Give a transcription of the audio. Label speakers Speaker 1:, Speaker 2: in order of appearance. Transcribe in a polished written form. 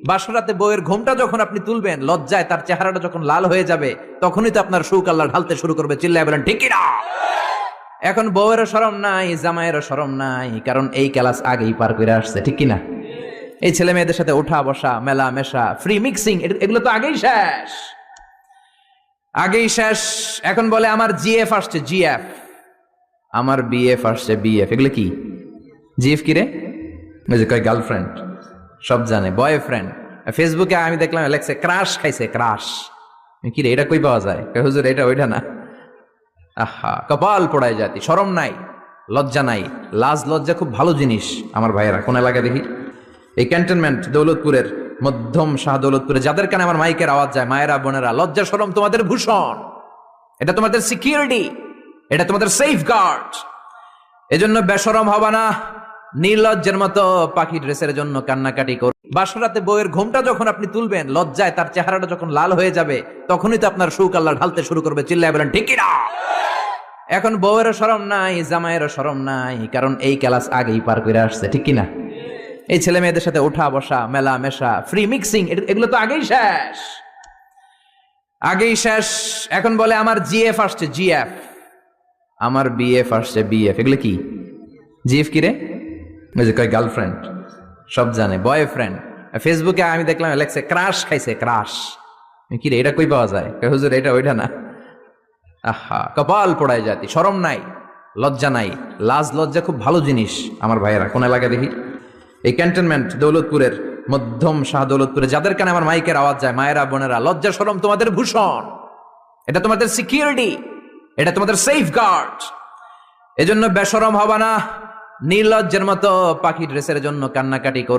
Speaker 1: বাসরাতে বউয়ের ঘুমটা যখন আপনি তুলবেন, লজ্জায় তার চেহারাটা যখন লাল হয়ে যাবে, তখনই তো আপনার সুখ আল্লাহ ঢালতে শুরু করবে। চিল্লায় বলেন ঠিক কিনা? এখন বউয়েরও শরম নাই, জামাইয়েরও শরম নাই, কারণ এই ক্লাস আগেই পার করে আসছে। ঠিক কিনা? এই ছেলে মেয়েদের সাথে ওঠা বসা, মেলা মেশা, ফ্রি মিক্সিং, এগুলো তো আগেই শেষ, আগেই শেষ। এখন বলে আমার জিএফ আসছে, জিএফ, আমার বিএফ আসছে, বিএফ। এগুলো কি? জিএফ কি রে? ওই যে কয় গার্লফ্রেন্ড, সব জানে, বয়ফ্রেন্ড। ফেসবুকে আমি দেখলাম লেখছে ক্রাশ খাইছে, ক্রাশ। কি রে, এটা কই পাওয়া যায়? কয় হুজুর এটা ওইটা না। আহা, কপাল পোড়ায় জাতি, শরম নাই, লজ্জা নাই। লাজ লজ্জা খুব ভালো জিনিস আমার ভাইয়েরা। কোন এলাকা দেখি? এই ক্যান্টনমেন্ট দৌলতপুরের, মধ্যম শাহ দৌলতপুরে, যাদের কানে আমার মাইকের আওয়াজ যায়, মায়েরা বোনেরা, লজ্জা শরম তোমাদের ভূষণ, এটা তোমাদের সিকিউরিটি, এটা তোমাদের সেফ গার্ড। এজন্য বেশরম হবা না, নির্লজ্জের মতো পাখি ড্রেসের জন্য কান্নাকাটি কর। বাসরাতে বউয়ের ঘুমটা যখন আপনি তুলবেন, লজ্জায় তার চেহারাটা যখন লাল হয়ে যাবে, তখনই তো আপনার সুখ আল্লাহ ঢালতে শুরু করবে। চিল্লায় বলেন ঠিক কিনা? এখন বউয়েরও শরম নাই, জামাইয়েরও শরম নাই, কারণ এই ক্লাস আগেই পার করে আসছে। ঠিক কিনা? এই ছেলে মেয়েদের সাথে ওঠা বসা, মেলা মেশা, ফ্রি মিক্সিং, এগুলো তো আগেই শেষ, আগেই শেষ। এখন বলে আমার জিএফ আসছে, জিএফ, আমার বিএফ আসছে, বিএফ। এগুলো কি? জিএফ কি রে? ওই যে কয় গার্লফ্রেন্ড, সব জানে, বয়ফ্রেন্ড। ফেসবুকে আমি দেখলাম লেখছে ক্রাশ খাইছে, ক্রাশ। কি রে, এটা কই পাওয়া যায়? কয় হুজুর এটা ওইটা না। আহা, কপাল পোড়ায় জাতি, শরম নাই, লজ্জা নাই। লাজ লজ্জা খুব ভালো জিনিস আমার ভাইয়েরা। কোন এলাকা দেখি? এই ক্যান্টনমেন্ট দৌলতপুরের, মধ্যম শাহ দৌলতপুরে, যাদের কানে আমার মাইকের আওয়াজ যায়, মায়েরা বোনেরা, লজ্জা শরম তোমাদের ভূষণ, এটা তোমাদের সিকিউরিটি, এটা তোমাদের সেফ গার্ড। এজন্য বেশরম হবা না, নির্লজ্জের মতো পাখি ড্রেসের জন্য কান্নাকাটি কর।